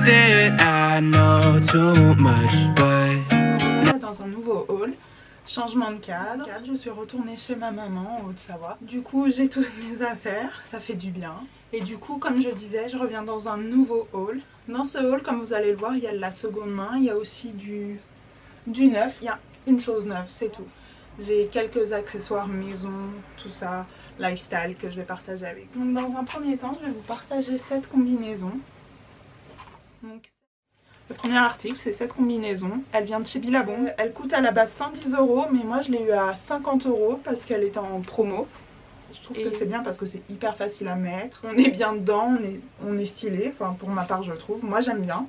that I know too much, but dans un nouveau haul, changement de cadre. Je suis retournée chez ma maman en Haute-Savoie. Du coup, j'ai toutes mes affaires, ça fait du bien. Et du coup, comme je disais, je reviens dans un nouveau haul. Dans ce haul, comme vous allez le voir, il y a de la seconde main, il y a aussi du neuf. Il y a une chose neuve, c'est tout. J'ai quelques accessoires maison, tout ça, lifestyle que je vais partager avec vous. Donc dans un premier temps, je vais vous partager cette combinaison. Donc, le premier article, c'est cette combinaison. Elle vient de chez Billabong. Elle coûte à la base 110 €, mais moi je l'ai eu à 50 € parce qu'elle est en promo. Je trouve que c'est bien parce que c'est hyper facile à mettre. On est bien dedans, on est stylé. Enfin, pour ma part, je trouve. Moi, j'aime bien.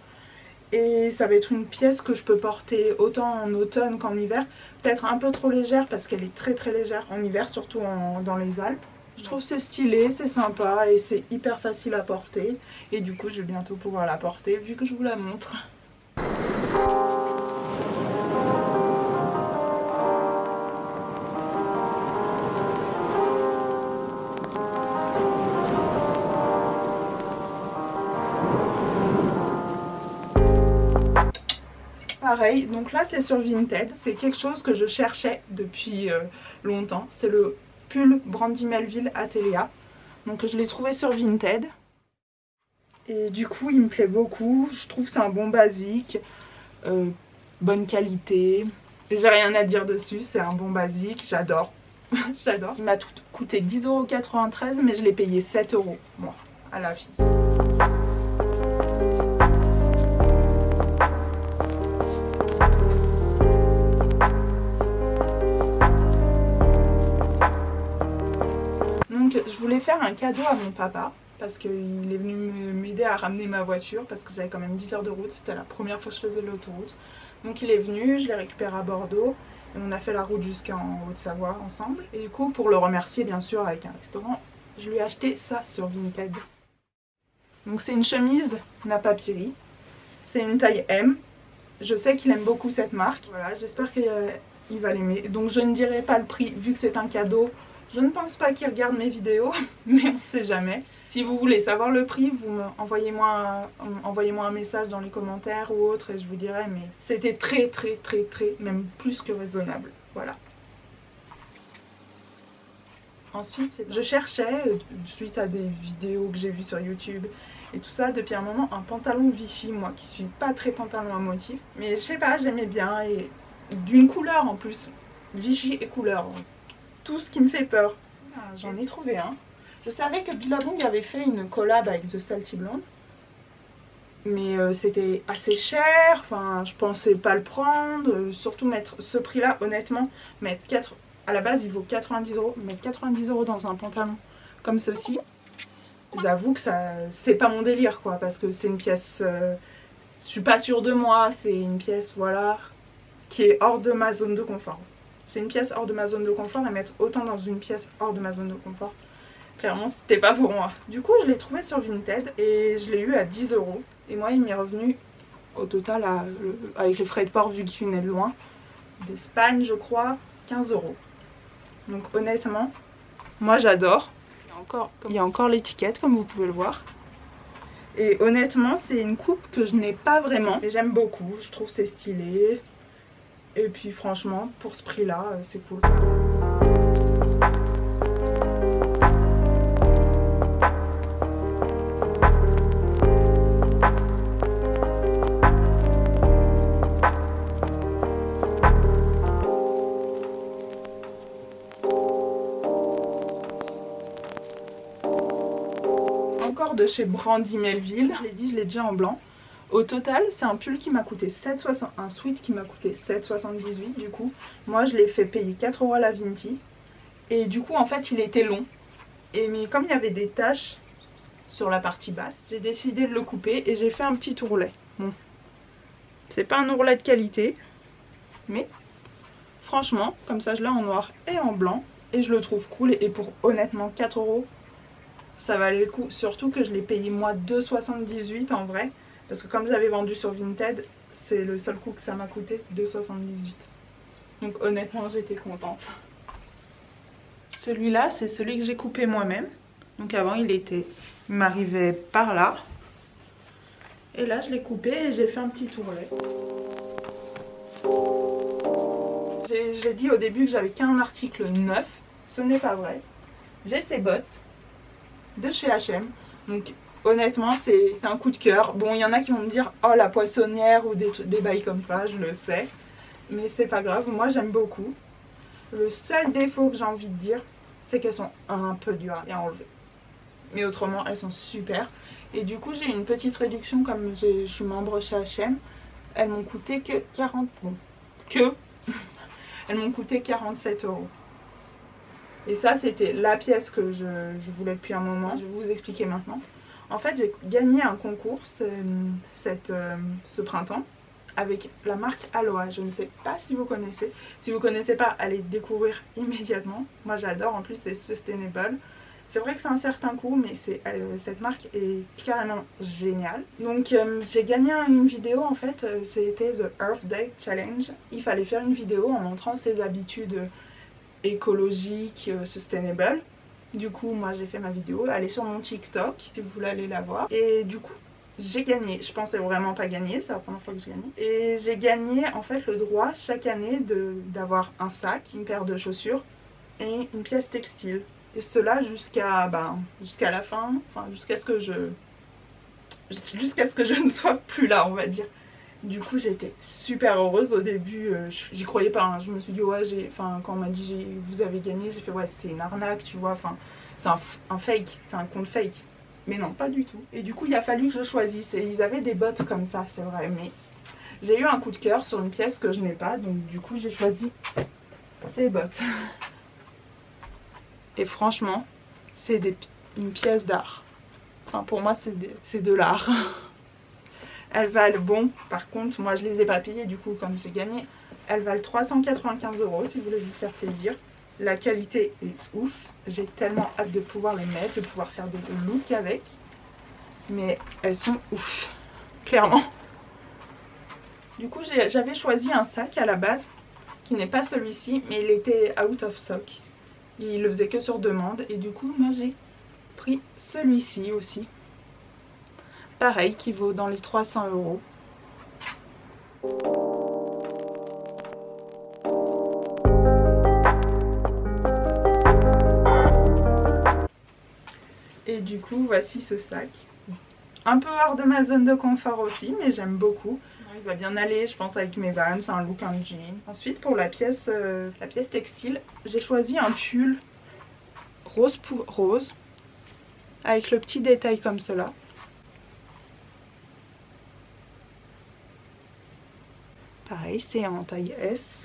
Et ça va être une pièce que je peux porter autant en automne qu'en hiver. Peut-être un peu trop légère parce qu'elle est très légère en hiver, surtout dans les Alpes. Je trouve que c'est stylé, c'est sympa et c'est hyper facile à porter. Et du coup, je vais bientôt pouvoir la porter vu que je vous la montre. Pareil, donc là c'est sur Vinted, c'est quelque chose que je cherchais depuis longtemps. C'est le pull Brandy Melville Atelier. Donc je l'ai trouvé sur Vinted. Et du coup il me plaît beaucoup, je trouve que c'est un bon basique, bonne qualité. J'ai rien à dire dessus, c'est un bon basique, j'adore. J'adore. Il m'a tout coûté 10,93 € mais je l'ai payé 7 €, moi, à la fille. Je voulais faire un cadeau à mon papa parce qu'il est venu m'aider à ramener ma voiture parce que j'avais quand même 10 heures de route, c'était la première fois que je faisais l'autoroute. Donc il est venu, je l'ai récupéré à Bordeaux et on a fait la route jusqu'en Haute-Savoie ensemble. Et du coup, pour le remercier bien sûr avec un restaurant, je lui ai acheté ça sur Vinted. Donc c'est une chemise Napapiri, c'est une taille M. Je sais qu'il aime beaucoup cette marque, voilà, j'espère qu'il va l'aimer. Donc je ne dirai pas le prix vu que c'est un cadeau. Je ne pense pas qu'il regarde mes vidéos, mais on ne sait jamais. Si vous voulez savoir le prix, vous envoyez-moi un message dans les commentaires ou autre et je vous dirai, mais c'était très, même plus que raisonnable. Voilà. Ensuite, je cherchais, suite à des vidéos que j'ai vues sur YouTube et tout ça, depuis un moment, un pantalon Vichy, moi qui suis pas très pantalon à motif. Mais je sais pas, j'aimais bien et d'une couleur en plus. Vichy et couleur. Tout ce qui me fait peur. Ah, j'en ai trouvé un. Je savais que Billabong avait fait une collab avec The Salty Blonde. Mais c'était assez cher. Enfin, je pensais pas le prendre. Surtout mettre ce prix-là, honnêtement. À la base, il vaut 90 €. Mettre 90 € dans un pantalon comme ceci, j'avoue que c'est pas mon délire, quoi. Parce que c'est une pièce... je suis pas sûre de moi. C'est une pièce, voilà, qui est hors de ma zone de confort. C'est une pièce hors de ma zone de confort et mettre autant dans une pièce hors de ma zone de confort, clairement c'était pas pour moi. Du coup je l'ai trouvé sur Vinted et je l'ai eu à 10 €. Et moi il m'est revenu au total avec les frais de port vu qu'il venait de loin, d'Espagne je crois, 15 €. Donc honnêtement, moi j'adore. Il y a encore l'étiquette comme vous pouvez le voir. Et honnêtement c'est une coupe que je n'ai pas vraiment, mais j'aime beaucoup, je trouve c'est stylé. Et puis franchement, pour ce prix-là, c'est cool. Encore de chez Brandy Melville, je l'ai dit, je l'ai déjà en blanc. Au total, c'est un pull qui m'a coûté 7,60, un sweat qui m'a coûté 7,78 du coup. Moi, je l'ai fait payer 4 € à la Vinti. Et du coup, en fait, il était long. Mais comme il y avait des taches sur la partie basse, j'ai décidé de le couper et j'ai fait un petit ourlet. Bon, c'est pas un ourlet de qualité, mais franchement, comme ça, je l'ai en noir et en blanc. Et je le trouve cool. Et pour honnêtement 4 €, ça valait le coup. Surtout que je l'ai payé moi 2,78 en vrai. Parce que comme j'avais vendu sur Vinted, c'est le seul coup que ça m'a coûté, 2,78. Donc honnêtement, j'étais contente. Celui-là, c'est celui que j'ai coupé moi-même. Donc avant, il m'arrivait par là. Et là je l'ai coupé et j'ai fait un petit tourlet. J'ai dit au début que j'avais qu'un article neuf, ce n'est pas vrai. J'ai ces bottes de chez H&M, donc honnêtement c'est un coup de cœur. Bon, il y en a qui vont me dire oh la poissonnière ou des bails comme ça, je le sais, mais c'est pas grave, moi j'aime beaucoup. Le seul défaut que j'ai envie de dire, c'est qu'elles sont un peu dures à enlever, mais autrement elles sont super. Et du coup j'ai une petite réduction comme je suis membre chez H&M. Elles m'ont coûté que 40 elles m'ont coûté 47 €. Et ça c'était la pièce que je voulais depuis un moment. Je vais vous expliquer maintenant. En fait j'ai gagné un concours ce printemps avec la marque Aloha. Je ne sais pas si vous connaissez. Si vous ne connaissez pas, allez découvrir immédiatement. Moi j'adore, en plus c'est sustainable. C'est vrai que c'est un certain coût, mais cette marque est carrément géniale. Donc j'ai gagné une vidéo en fait, c'était The Earth Day Challenge. Il fallait faire une vidéo en montrant ses habitudes écologiques, sustainable. Du coup moi j'ai fait ma vidéo, elle est sur mon TikTok si vous voulez aller la voir. Et du coup j'ai gagné, je pensais vraiment pas gagner, c'est la première fois que j'ai gagné. Et j'ai gagné en fait le droit chaque année d'avoir un sac, une paire de chaussures et une pièce textile. Et cela jusqu'à la fin, enfin jusqu'à ce que je ne sois plus là, on va dire. Du coup j'étais super heureuse au début, j'y croyais pas, hein. Je me suis dit ouais, quand on m'a dit vous avez gagné, j'ai fait ouais c'est une arnaque, tu vois, enfin c'est un fake, c'est un compte fake. Mais non, pas du tout. Et du coup il a fallu que je choisisse, et ils avaient des bottes comme ça, c'est vrai, mais j'ai eu un coup de cœur sur une pièce que je n'ai pas, donc du coup j'ai choisi ces bottes. Et franchement, c'est une pièce d'art. Enfin, pour moi, c'est de l'art. Elles valent, bon, par contre, moi je les ai pas payées, du coup, comme j'ai gagné, elles valent 395 € si vous voulez vous faire plaisir. La qualité est ouf. J'ai tellement hâte de pouvoir les mettre, de pouvoir faire des looks avec. Mais elles sont ouf, clairement. Du coup, j'avais choisi un sac à la base, qui n'est pas celui-ci, mais il était out of stock. Il le faisait que sur demande, et du coup moi j'ai pris celui-ci aussi, pareil, qui vaut dans les 300 €. Et du coup voici ce sac, un peu hors de ma zone de confort aussi, mais j'aime beaucoup. Il va bien aller, je pense, avec mes Vans, un look, un jean. Ensuite, pour la pièce textile, j'ai choisi un pull rose avec le petit détail comme cela. Pareil, c'est en taille S.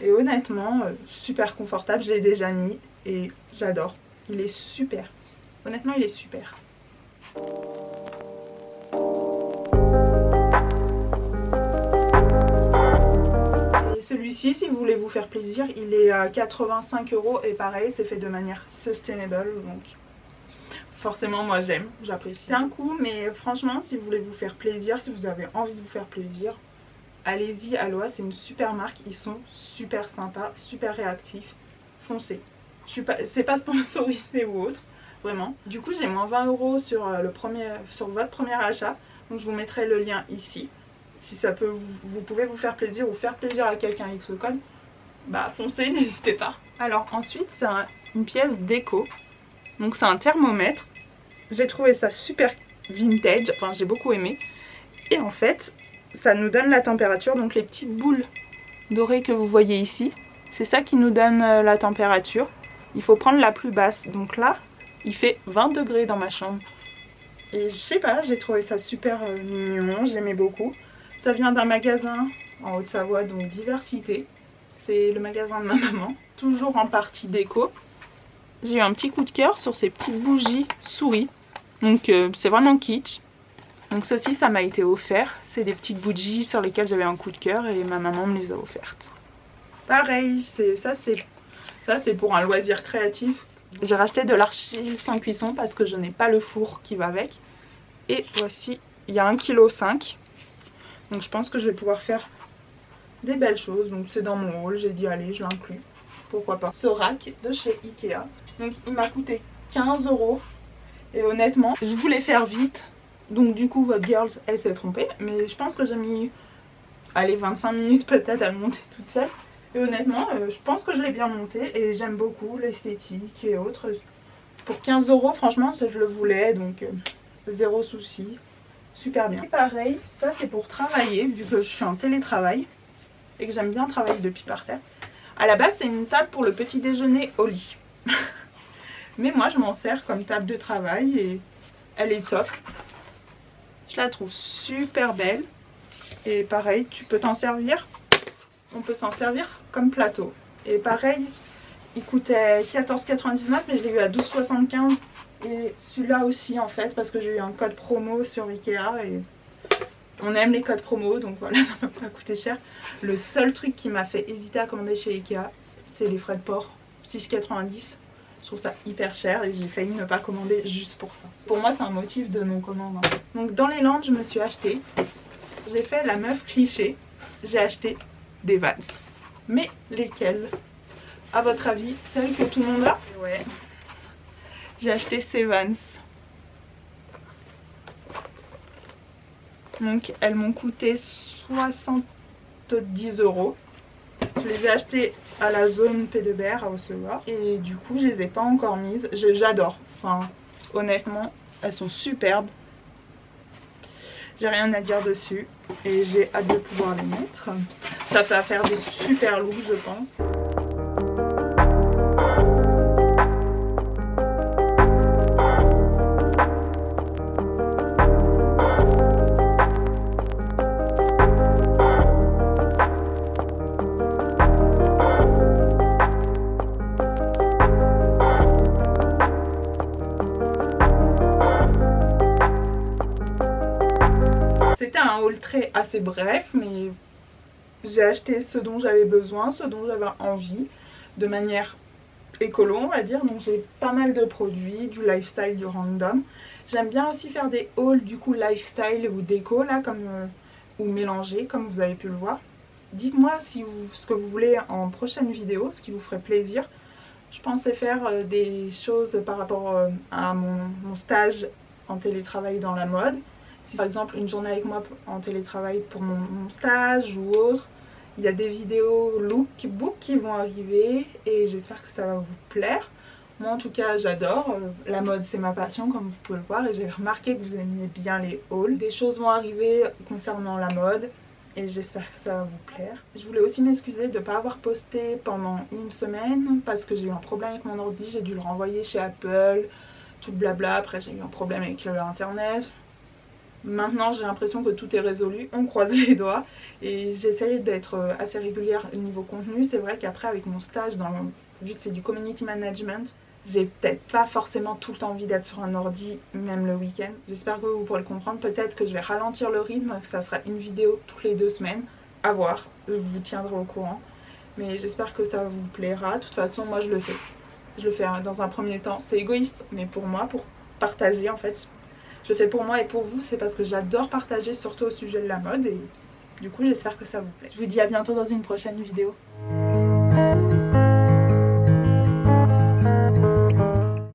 Et honnêtement, super confortable, je l'ai déjà mis et j'adore. Il est super. Honnêtement, il est super. Celui-ci, si vous voulez vous faire plaisir, il est à 85 € et pareil, c'est fait de manière sustainable, donc forcément moi j'aime, j'apprécie. C'est un coup, mais franchement, si vous voulez vous faire plaisir, si vous avez envie de vous faire plaisir, allez-y. Aloha, c'est une super marque, ils sont super sympas, super réactifs, foncez. C'est pas sponsorisé ou autre, vraiment. Du coup, j'ai moins 20 € sur votre premier achat, donc je vous mettrai le lien ici. Si ça peut, vous pouvez vous faire plaisir ou faire plaisir à quelqu'un avec ce code, bah foncez, n'hésitez pas. Alors ensuite, c'est une pièce déco. Donc c'est un thermomètre. J'ai trouvé ça super vintage, enfin j'ai beaucoup aimé. Et en fait, ça nous donne la température. Donc les petites boules dorées que vous voyez ici, c'est ça qui nous donne la température. Il faut prendre la plus basse. Donc là, il fait 20 degrés dans ma chambre. Et je sais pas, j'ai trouvé ça super mignon, j'aimais beaucoup. Ça vient d'un magasin en Haute-Savoie, donc Diversité. C'est le magasin de ma maman. Toujours en partie déco. J'ai eu un petit coup de cœur sur ces petites bougies souris. Donc c'est vraiment kitsch. Donc ceci, ça m'a été offert. C'est des petites bougies sur lesquelles j'avais un coup de cœur et ma maman me les a offertes. Pareil, ça c'est pour un loisir créatif. J'ai racheté de l'argile sans cuisson parce que je n'ai pas le four qui va avec. Et voici, il y a 1,5 kg. Donc je pense que je vais pouvoir faire des belles choses. Donc c'est dans mon haul, j'ai dit allez, je l'inclus. Pourquoi pas. Ce rack de chez Ikea. Donc il m'a coûté 15 €. Et honnêtement, je voulais faire vite. Donc du coup votre girl elle s'est trompée, mais je pense que j'ai mis allez 25 minutes peut-être à le monter toute seule. Et honnêtement je pense que je l'ai bien monté et j'aime beaucoup l'esthétique et autres. Pour 15 € franchement ça je le voulais, donc zéro souci, super bien. Et pareil, ça c'est pour travailler vu que je suis en télétravail et que j'aime bien travailler depuis par terre. À la base c'est une table pour le petit déjeuner au lit. Mais moi je m'en sers comme table de travail et elle est top. Je la trouve super belle. Et pareil, tu peux t'en servir. On peut s'en servir comme plateau. Et pareil, il coûtait 14,99 mais je l'ai eu à 12,75. Et celui-là aussi en fait, parce que j'ai eu un code promo sur Ikea. Et on aime les codes promo, donc voilà, ça m'a pas coûté cher. Le seul truc qui m'a fait hésiter à commander chez Ikea, c'est les frais de port. 6,90. Je trouve ça hyper cher et j'ai failli ne pas commander juste pour ça. Pour moi c'est un motif de non-commande. Hein. Donc dans les Landes je me suis acheté, j'ai fait la meuf cliché, j'ai acheté des Vans. Mais lesquelles? À votre avis, celles que tout le monde a? Ouais. J'ai acheté ces Vans. Donc elles m'ont coûté 70 €. Je les ai achetées à la zone P2BR à Haute-Loire et du coup je les ai pas encore mises. J'adore, enfin honnêtement elles sont superbes. J'ai rien à dire dessus et j'ai hâte de pouvoir les mettre. Ça fait à faire des super looks je pense. C'était un haul très assez bref, mais j'ai acheté ce dont j'avais besoin, ce dont j'avais envie, de manière écolo on va dire. Donc j'ai pas mal de produits, du lifestyle, du random. J'aime bien aussi faire des hauls du coup lifestyle ou déco là, ou mélanger comme vous avez pu le voir. Dites-moi si ce que vous voulez en prochaine vidéo, ce qui vous ferait plaisir. Je pensais faire des choses par rapport à mon stage en télétravail dans la mode. Si par exemple une journée avec moi en télétravail pour mon stage ou autre, il y a des vidéos lookbook qui vont arriver et j'espère que ça va vous plaire. Moi en tout cas j'adore, la mode c'est ma passion comme vous pouvez le voir et j'ai remarqué que vous aimiez bien les hauls. Des choses vont arriver concernant la mode et j'espère que ça va vous plaire. Je voulais aussi m'excuser de ne pas avoir posté pendant une semaine parce que j'ai eu un problème avec mon ordi, j'ai dû le renvoyer chez Apple, tout le blabla, après j'ai eu un problème avec l'internet. Maintenant j'ai l'impression que tout est résolu, on croise les doigts et j'essaye d'être assez régulière au niveau contenu. C'est vrai qu'après avec mon stage, vu que c'est du community management, j'ai peut-être pas forcément tout le temps envie d'être sur un ordi même le week-end. J'espère que vous pourrez le comprendre, peut-être que je vais ralentir le rythme, que ça sera une vidéo toutes les 2 semaines, à voir, je vous tiendrai au courant. Mais j'espère que ça vous plaira, de toute façon moi je le fais. Je le fais dans un premier temps, c'est égoïste mais pour moi, pour partager en fait. Je le fais pour moi et pour vous, c'est parce que j'adore partager surtout au sujet de la mode et du coup j'espère que ça vous plaît. Je vous dis à bientôt dans une prochaine vidéo.